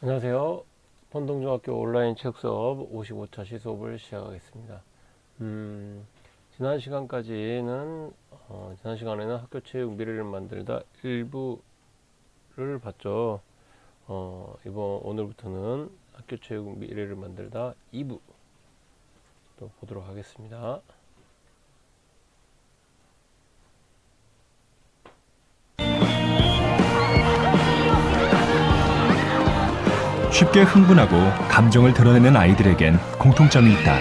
안녕하세요. 본동중학교 온라인 체육 수업 55차 시수업을 시작하겠습니다. 지난 시간까지는 지난 시간에는 학교 체육 미래를 만들다 일부를 봤죠. 오늘부터는 학교 체육 미래를 만들다 2부 또 보도록 하겠습니다. 쉽게 흥분하고 감정을 드러내는 아이들에겐 공통점이 있다.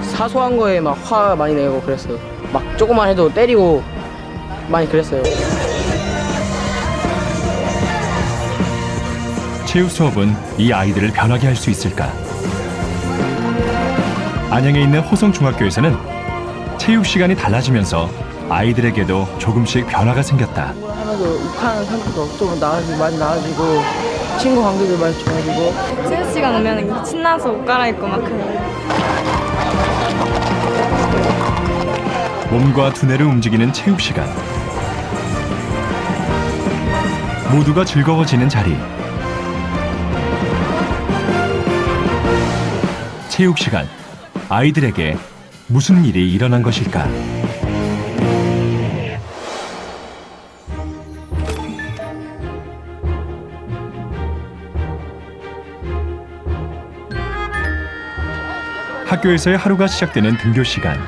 사소한 거에 막 화 많이 내고 그랬어요. 막 조금만 해도 때리고 많이 그랬어요. 체육 수업은 이 아이들을 변하게 할 수 있을까? 안양에 있는 호성중학교에서는 체육 시간이 달라지면서 아이들에게도 조금씩 변화가 생겼다. 하면서 욱하는 성격도 좀 많이 나아지고 친구 관계도 많이 좋아지고. 체육 시간 오면 신나서 옷 갈아입고 막 그래요. 몸과 두뇌를 움직이는 체육 시간. 모두가 즐거워지는 자리. 체육 시간. 아이들에게 무슨 일이 일어난 것일까? 학교에서의 하루가 시작되는 등교 시간.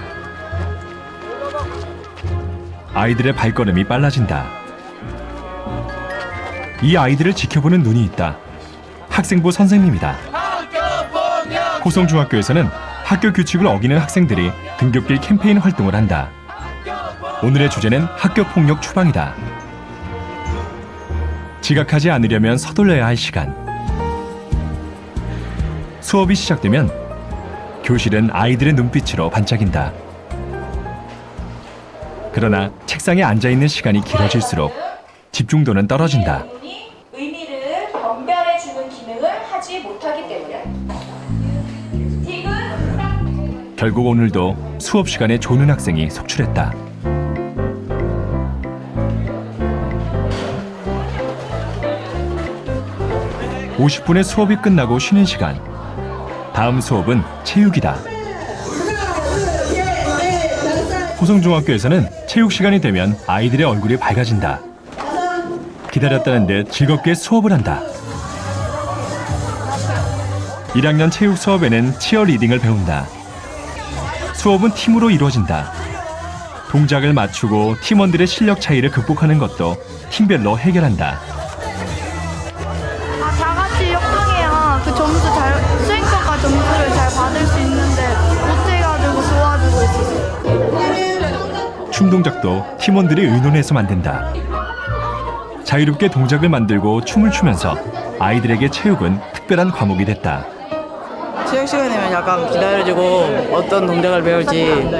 아이들의 발걸음이 빨라진다. 이 아이들을 지켜보는 눈이 있다. 학생부 선생님이다. 호성중학교에서는 학교 규칙을 어기는 학생들이 등굣길 캠페인 활동을 한다. 오늘의 주제는 학교폭력 추방이다. 지각하지 않으려면 서둘러야 할 시간. 수업이 시작되면 교실은 아이들의 눈빛으로 반짝인다. 그러나 책상에 앉아있는 시간이 길어질수록 집중도는 떨어진다. 의미를 변별해주는 기능을 하지 못하기 때문에 결국 오늘도 수업 시간에 조는 학생이 속출했다. (50분의) 수업이 끝나고 쉬는 시간. 다음 수업은 체육이다. 호성중학교에서는 체육 시간이 되면 아이들의 얼굴이 밝아진다. 기다렸다는 듯 즐겁게 수업을 한다. 1학년 체육 수업에는 치어리딩을 배운다. 수업은 팀으로 이루어진다. 동작을 맞추고 팀원들의 실력 차이를 극복하는 것도 팀별로 해결한다. 다 같이 협동해야 그 수행평가 점수를 잘 받을 수 있는데 못해가지고 도와주고 있었어요. 춤 동작도 팀원들이 의논해서 만든다. 자유롭게 동작을 만들고 춤을 추면서 아이들에게 체육은 특별한 과목이 됐다. 체육 시간이면 약간 기다려주고 어떤 동작을 배울지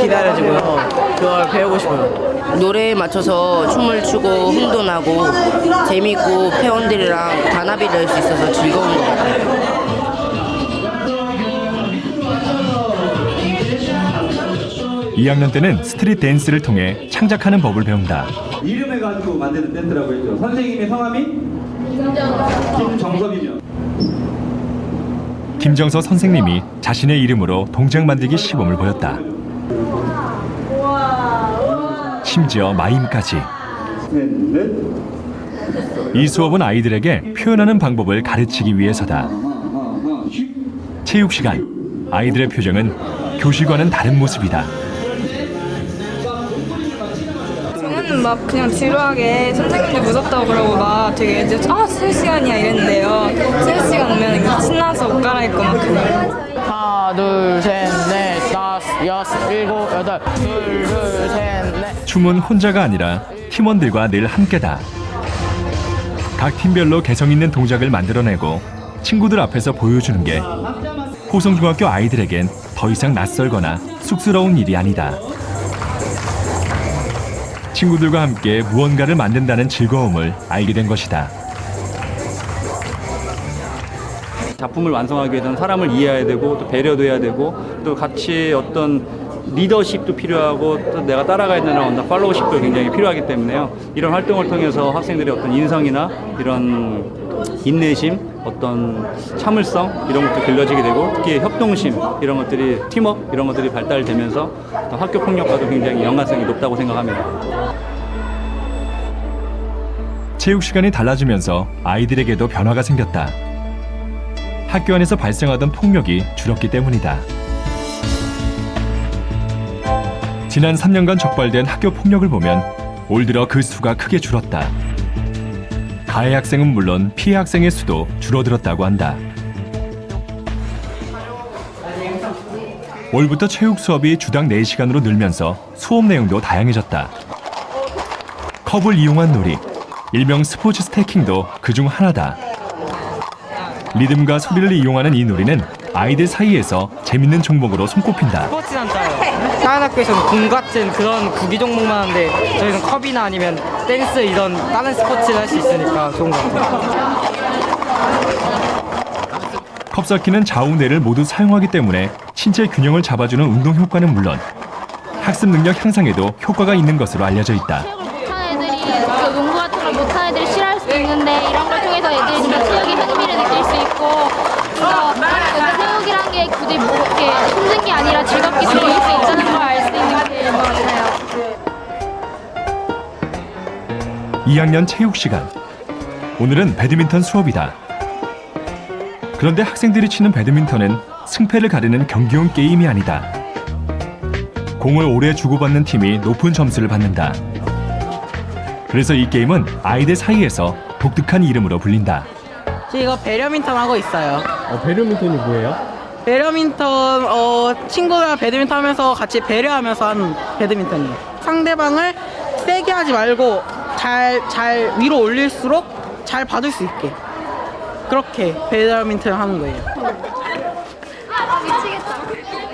기다려주고요. 그걸 배우고 싶어요. 노래에 맞춰서 춤을 추고 흥분하고 재밌고 회원들이랑 단합이 될 수 있어서 즐거운 것 같아요. 2학년 때는 스트릿 댄스를 통해 창작하는 법을 배운다. 이름해가지고 만드는 밴드라고 했죠. 선생님의 성함이 김정섭이며 김정서 선생님이 자신의 이름으로 동작 만들기 시범을 보였다. 심지어 마임까지. 이 수업은 아이들에게 표현하는 방법을 가르치기 위해서다. 체육 시간. 아이들의 표정은 교실과는 다른 모습이다. 저는 막 그냥 지루하게 선생님들 무섭다고 그러고 막 되게 체육 시간이야 이랬는데요. 체육 시간 오면 신나서 옷 갈아입고 막 그래요. 하나, 둘, 셋, 넷, 다섯, 여섯, 일곱, 여덟, 둘, 셋, 넷. 춤은 혼자가 아니라 팀원들과 늘 함께다. 각 팀별로 개성 있는 동작을 만들어내고 친구들 앞에서 보여주는 게 호성중학교 아이들에겐 더 이상 낯설거나 쑥스러운 일이 아니다. 친구들과 함께 무언가를 만든다는 즐거움을 알게 된 것이다. 작품을 완성하기 위해서는 사람을 이해해야 되고 또 배려도 해야 되고 또 같이 어떤 리더십도 필요하고 또 내가 따라가야 되는 어떤 팔로우십도 굉장히 필요하기 때문에요. 이런 활동을 통해서 학생들의 어떤 인성이나 이런 인내심, 어떤 참을성 이런 것도 길러지게 되고 특히 협동심 이런 것들이 팀워크 이런 것들이 발달되면서 학교 폭력과도 굉장히 연관성이 높다고 생각합니다. 체육 시간이 달라지면서 아이들에게도 변화가 생겼다. 학교 안에서 발생하던 폭력이 줄었기 때문이다. 지난 3년간 적발된 학교 폭력을 보면 올 들어 그 수가 크게 줄었다. 가해 학생은 물론 피해 학생의 수도 줄어들었다고 한다. 올부터 체육 수업이 주당 4시간으로 늘면서 수업 내용도 다양해졌다. 컵을 이용한 놀이, 일명 스포츠 스태킹도 그중 하나다. 리듬과 소리를 이용하는 이 놀이는 아이들 사이에서 재밌는 종목으로 손꼽힌다. 스포츠는 짜요. 다른 학교에서는 공 같은 그런 구기 종목만 하는데 저희는 컵이나 아니면 댄스 이런 다른 스포츠를 할 수 있으니까 좋은 것 같아요. 컵쌓기는 좌우내를 모두 사용하기 때문에 신체 균형을 잡아주는 운동 효과는 물론 학습 능력 향상에도 효과가 있는 것으로 알려져 있다. 못하는 애들이 농구 같은 걸 못하는 애들이 싫어할 수도 있는데 이런 걸 통해서 애들이 좀 체육의 흥미를 느낄 수 있고 그래서 체육이란 게 굳이 뭐 이렇게 힘든 게 아니라 즐겁게 즐길 수 있다는 걸 알 수 있는 게 것 같아요. 2학년 체육 시간. 오늘은 배드민턴 수업이다. 그런데 학생들이 치는 배드민턴은 승패를 가르는 경기용 게임이 아니다. 공을 오래 주고받는 팀이 높은 점수를 받는다. 그래서 이 게임은 아이들 사이에서 독특한 이름으로 불린다. 이거 배려민턴 하고 있어요. 배드민턴이 뭐예요? 배려민턴 친구랑 배드민턴 하면서 같이 배려하면서 하는 배드민턴이에요. 상대방을 세게 하지 말고 잘 위로 올릴수록 잘 받을 수 있게 그렇게 배드민턴을 하는 거예요.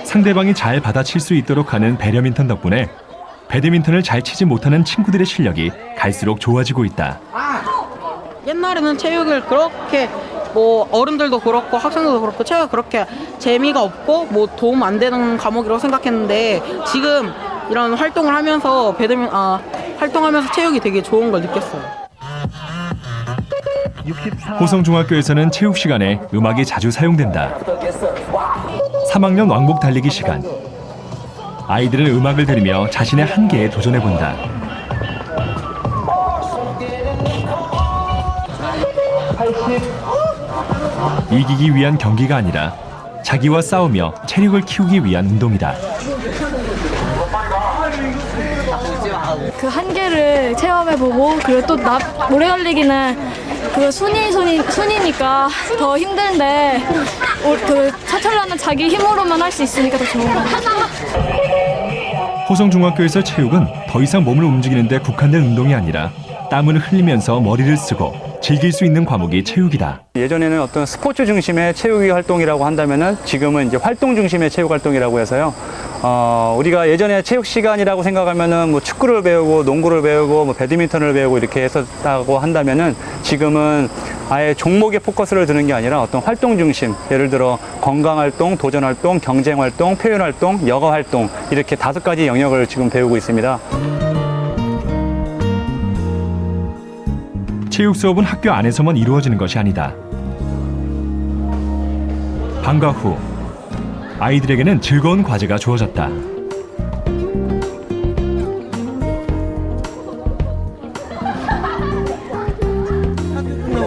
상대방이 잘 받아칠 수 있도록 하는 배려민턴 덕분에 배드민턴을 잘 치지 못하는 친구들의 실력이 갈수록 좋아지고 있다. 옛날에는 체육을 그렇게 뭐 어른들도 그렇고 학생들도 그렇고 체육 그렇게 재미가 없고 뭐 도움 안 되는 과목이라고 생각했는데 지금 이런 활동을 하면서 활동하면서 체육이 되게 좋은 걸 느꼈어요. 호성중학교에서는 체육 시간에 음악이 자주 사용된다. 3학년 왕복 달리기 시간. 아이들은 음악을 들으며 자신의 한계에 도전해본다. 이기기 위한 경기가 아니라 자기와 싸우며 체력을 키우기 위한 운동이다. 그 한계를 체험해보고 그리고 또 오래 달리기는 그 순위니까 더 힘든데 그 차철라는 자기 힘으로만 할 수 있으니까 더 좋은 것 같아요. 호성중학교에서 체육은 더 이상 몸을 움직이는 데 국한된 운동이 아니라 땀을 흘리면서 머리를 쓰고 즐길 수 있는 과목이 체육이다. 예전에는 어떤 스포츠 중심의 체육 활동이라고 한다면은 지금은 이제 활동 중심의 체육 활동이라고 해서요. 우리가 예전에 체육 시간이라고 생각하면은 뭐 축구를 배우고 농구를 배우고 뭐 배드민턴을 배우고 이렇게 했었다고 한다면은 지금은 아예 종목에 포커스를 두는 게 아니라 어떤 활동 중심, 예를 들어 건강 활동, 도전 활동, 경쟁 활동, 표현 활동, 여가 활동 이렇게 5가지 영역을 지금 배우고 있습니다. 체육 수업은 학교 안에서만 이루어지는 것이 아니다. 방과 후 아이들에게는 즐거운 과제가 주어졌다.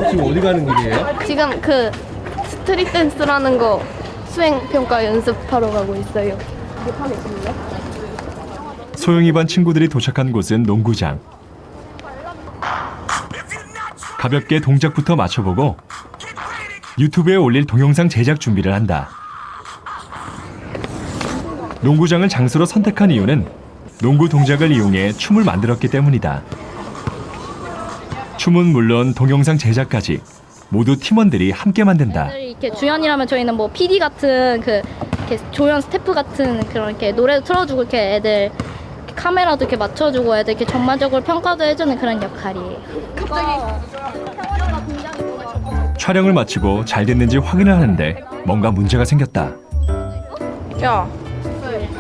지금 어디 가는 길이에요? 지금 그 스트릿 댄스라는 거 수행 평가 연습하러 가고 있어요. 소영이 반 친구들이 도착한 곳은 농구장. 가볍게 동작부터 맞춰보고 유튜브에 올릴 동영상 제작 준비를 한다. 농구장을 장소로 선택한 이유는 농구 동작을 이용해 춤을 만들었기 때문이다. 춤은 물론 동영상 제작까지 모두 팀원들이 함께 만든다. 이렇게 주연이라면 저희는 뭐 PD 같은 이렇게 조연 스태프 같은 그런 이렇게 노래도 틀어주고 이렇게 애들 이렇게 카메라도 이렇게 맞춰주고 애들 이렇게 전반적으로 평가도 해주는 그런 역할이에요. 촬영을 마치고 잘 됐는지 확인을 하는데 뭔가 문제가 생겼다. 야,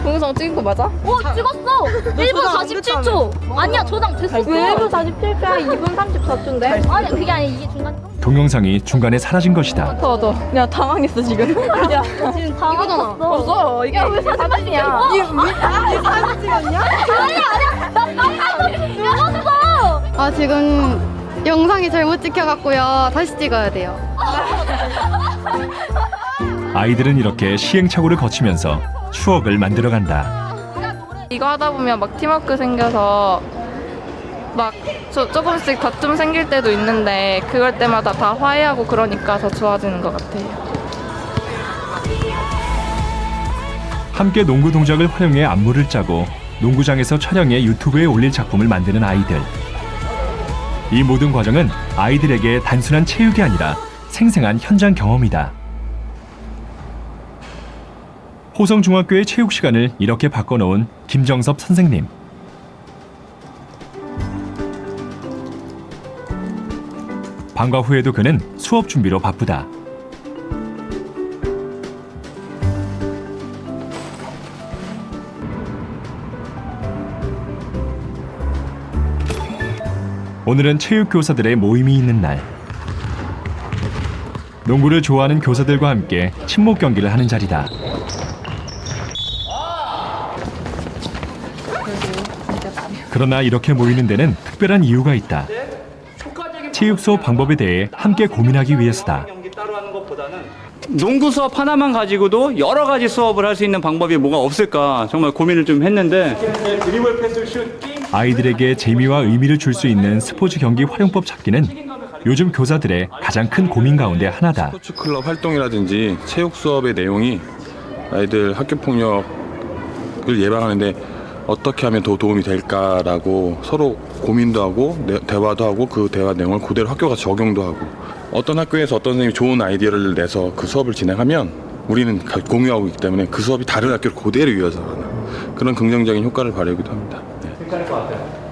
동영상 찍은 거 맞아? 찍었어! 1분 47초! 아니야, 저장 됐어. 왜 1분 47초야? 2분 34초인데? 아니, 그게 아니야. 이게 중간. 동영상이 중간에 사라진 것이다. 맞아. 야, 당황했어, 지금. 야, 지금 당황했어. 없어. 이게 왜 사진이야? 이 사진 찍었냐? 아니야. 나 찍었어! 아, 지금 영상이 잘못 찍혀갖고요. 다시 찍어야 돼요. 아이들은 이렇게 시행착오를 거치면서 추억을 만들어간다. 이거 하다 보면 막 팀워크 생겨서 막 조금씩 다툼 생길 때도 있는데 그럴 때마다 다 화해하고 그러니까 더 좋아지는 것 같아요. 함께 농구 동작을 활용해 안무를 짜고 농구장에서 촬영해 유튜브에 올릴 작품을 만드는 아이들. 이 모든 과정은 아이들에게 단순한 체육이 아니라 생생한 현장 경험이다. 호성중학교의 체육 시간을 이렇게 바꿔놓은 김정섭 선생님. 방과 후에도 그는 수업 준비로 바쁘다. 오늘은 체육교사들의 모임이 있는 날. 농구를 좋아하는 교사들과 함께 친목 경기를 하는 자리다. 그러나 이렇게 모이는 데는 특별한 이유가 있다. 체육 수업 방법에 대해 함께 고민하기 위해서다. 농구 수업 하나만 가지고도 여러 가지 수업을 할 수 있는 방법이 뭐가 없을까 정말 고민을 좀 했는데 아이들에게 재미와 의미를 줄 수 있는 스포츠 경기 활용법 찾기는 요즘 교사들의 가장 큰 고민 가운데 하나다. 스포츠 클럽 활동이라든지 체육 수업의 내용이 아이들 학교 폭력을 예방하는데 어떻게 하면 더 도움이 될까라고 서로 고민도 하고 대화도 하고 그 대화 내용을 그대로 학교가 적용도 하고 어떤 학교에서 어떤 선생님이 좋은 아이디어를 내서 그 수업을 진행하면 우리는 공유하고 있기 때문에 그 수업이 다른 학교를 그대로 이어서 가는 그런 긍정적인 효과를 발휘하기도 합니다. 괜찮을 것 같아요.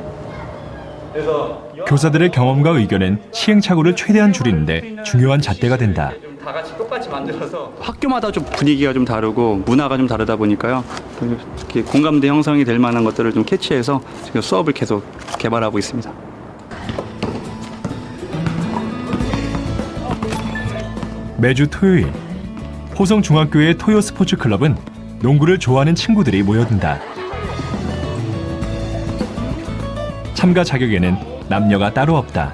그래서 교사들의 경험과 의견은 시행착오를 최대한 줄이는데 중요한 잣대가 된다. 다 같이 똑같이 만들어서 학교마다 좀 분위기가 좀 다르고 문화가 좀 다르다 보니까요. 이렇게 공감대 형성이 될 만한 것들을 좀 캐치해서 지금 수업을 계속 개발하고 있습니다. 매주 토요일 호성중학교의 토요 스포츠 클럽은 농구를 좋아하는 친구들이 모여든다. 참가 자격에는 남녀가 따로 없다.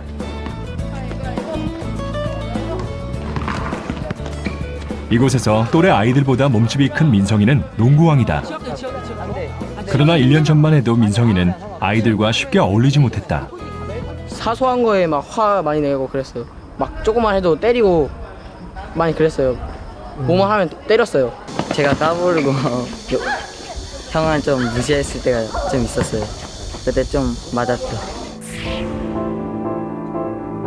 이곳에서 또래 아이들보다 몸집이 큰 민성이는 농구왕이다. 그러나 1년 전만 해도 민성이는 아이들과 쉽게 어울리지 못했다. 사소한 거에 막 화 많이 내고 그랬어요. 막 조금만 해도 때리고 많이 그랬어요. 뭐만 하면 때렸어요. 제가 까부르고 형은 좀 무시했을 때가 좀 있었어요. 그때 좀 맞았죠.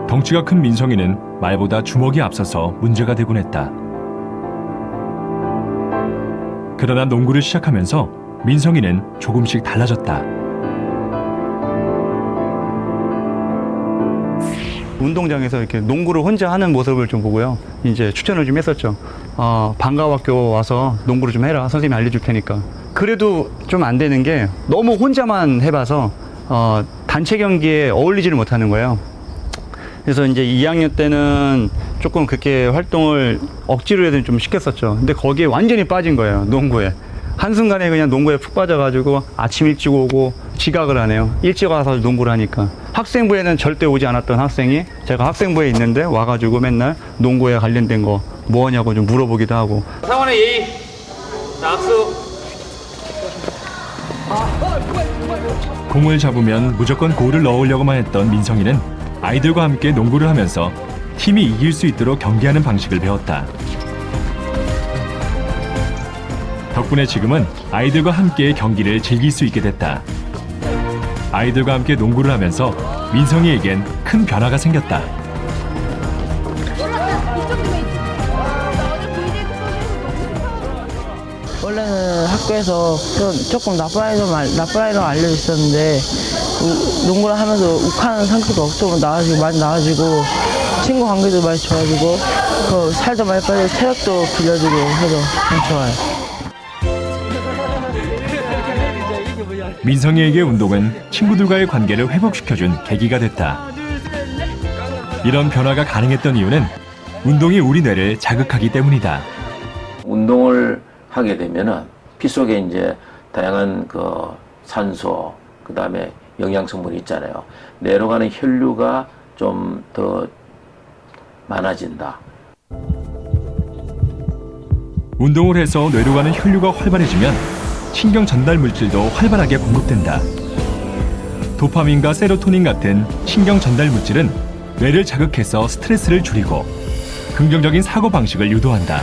덩치가 큰 민성이는 말보다 주먹이 앞서서 문제가 되곤 했다. 그러나 농구를 시작하면서 민성이는 조금씩 달라졌다. 운동장에서 이렇게 농구를 혼자 하는 모습을 좀 보고요. 이제 추천을 좀 했었죠. 방과학교 와서 농구를 좀 해라. 선생님이 알려줄 테니까. 그래도 좀 안 되는 게 너무 혼자만 해봐서 단체 경기에 어울리지를 못하는 거예요. 그래서 이제 2학년 때는 조금 그렇게 활동을 억지로 해도 좀 시켰었죠. 근데 거기에 완전히 빠진 거예요. 농구에. 한순간에 그냥 농구에 푹 빠져가지고 아침 일찍 오고 지각을 하네요. 일찍 와서 농구를 하니까. 학생부에는 절대 오지 않았던 학생이 제가 학생부에 있는데 와가지고 맨날 농구에 관련된 거 뭐하냐고 좀 물어보기도 하고. 상원의 예의. 악수. 공을 잡으면 무조건 골을 넣으려고만 했던 민성이는 아이들과 함께 농구를 하면서 팀이 이길 수 있도록 경기하는 방식을 배웠다. 덕분에 지금은 아이들과 함께 경기를 즐길 수 있게 됐다. 아이들과 함께 농구를 하면서 민성이에겐 큰 변화가 생겼다. 원래는 학교에서 조금 나쁜 아이로 알려져 있었는데 농구를 하면서 욱하는 상태가 좀 많이 나아지고 친구 관계도 많이 좋아지고 살도 많이 빠지고 체력도 길러지고 해서 참 좋아요. 민성이에게 운동은 친구들과의 관계를 회복시켜준 계기가 됐다. 이런 변화가 가능했던 이유는 운동이 우리 뇌를 자극하기 때문이다. 운동을 하게 되면은 피 속에 이제 다양한 그 산소, 그 다음에 영양 성분이 있잖아요. 뇌로 가는 혈류가 좀 더 많아진다. 운동을 해서 뇌로 가는 혈류가 활발해지면 신경 전달 물질도 활발하게 공급된다. 도파민과 세로토닌 같은 신경 전달 물질은 뇌를 자극해서 스트레스를 줄이고 긍정적인 사고 방식을 유도한다.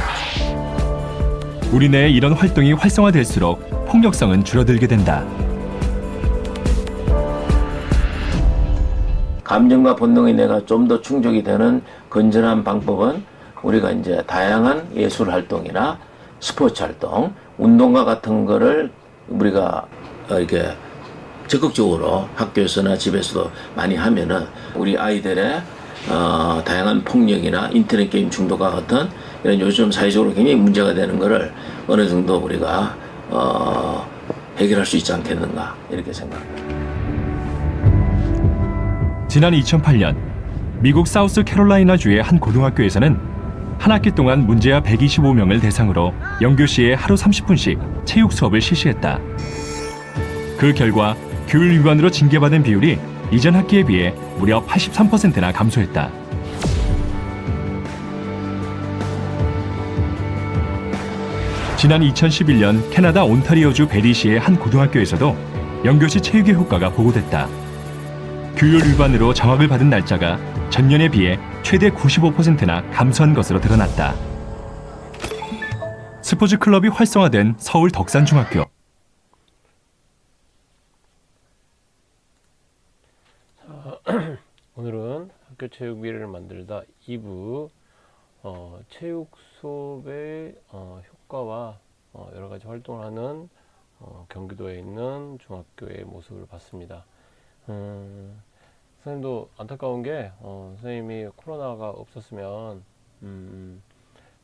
우리 뇌의 이런 활동이 활성화될수록 폭력성은 줄어들게 된다. 감정과 본능의 뇌가 좀 더 충족이 되는 건전한 방법은 우리가 이제 다양한 예술 활동이나 스포츠 활동, 운동과 같은 거를 우리가 이렇게 적극적으로 학교에서나 집에서도 많이 하면은 우리 아이들의 다양한 폭력이나 인터넷 게임 중독과 같은 이런 요즘 사회적으로 굉장히 문제가 되는 거를 어느 정도 우리가 해결할 수 있지 않겠는가 이렇게 생각합니다. 지난 2008년 미국 사우스 캐롤라이나주의 한 고등학교에서는 한 학기 동안 문제아 125명을 대상으로 영교시에 하루 30분씩 체육 수업을 실시했다. 그 결과 규율 위반으로 징계받은 비율이 이전 학기에 비해 무려 83%나 감소했다. 지난 2011년 캐나다 온타리오주 베리시의 한 고등학교에서도 영교시 체육의 효과가 보고됐다. 규율 위반으로 정학을 받은 날짜가 전년에 비해 최대 95%나 감소한 것으로 드러났다. 스포츠 클럽이 활성화된 서울 덕산중학교. 오늘은 학교 체육미래를 만들다 2부 체육 수업의 효과와 여러 가지 활동을 하는 경기도에 있는 중학교의 모습을 봤습니다. 선생님도 안타까운 게 선생님이 코로나가 없었으면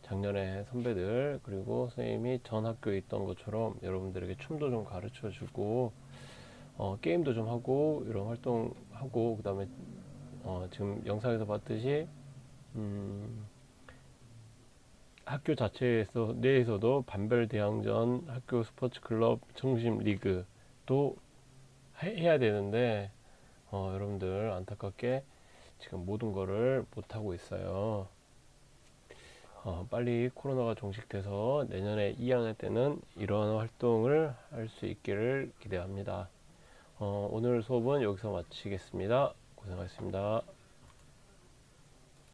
작년에 선배들 그리고 선생님이 전 학교에 있던 것처럼 여러분들에게 춤도 좀 가르쳐 주고 게임도 좀 하고 이런 활동하고 그 다음에 지금 영상에서 봤듯이 학교 자체에서 내에서도 반별 대항전 학교 스포츠 클럽 중심 리그도 해야 되는데 여러분들 안타깝게 지금 모든 거를 못하고 있어요. 빨리 코로나가 종식돼서 내년에 2학년 때는 이런 활동을 할 수 있기를 기대합니다. 오늘 수업은 여기서 마치겠습니다. 고생하셨습니다.